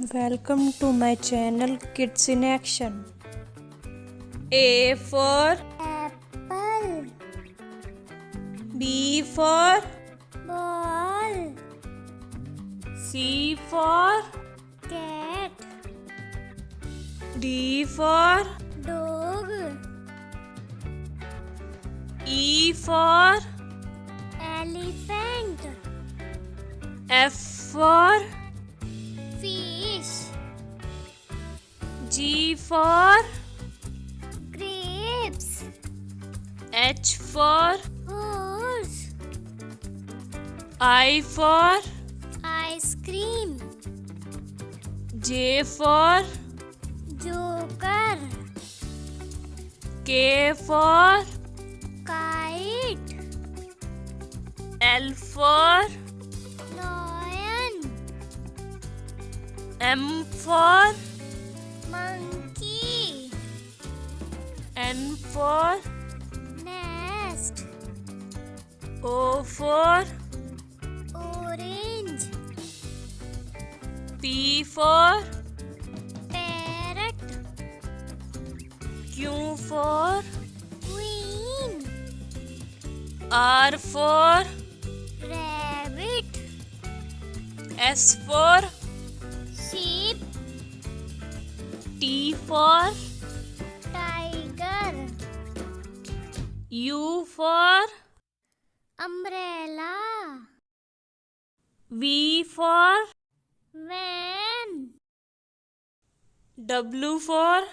Welcome to my channel Kids in Action. A for apple, B for ball, C for cat, D for dog, E for elephant, F for fish, G for grapes, H for horse, I for ice cream, J for joker, K for kite, L for lion, M for monkey, N for nest, O for orange, P for parrot, Q for queen, R for rabbit, S for sheep, T for tiger, U for umbrella, V for van, W for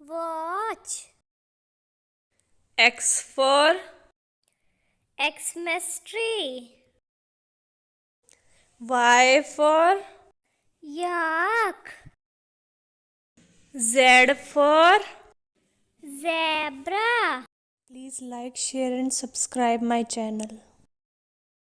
watch, X for Xmas tree, Y for yak, Z for. zebra. Please like, share and subscribe my channel.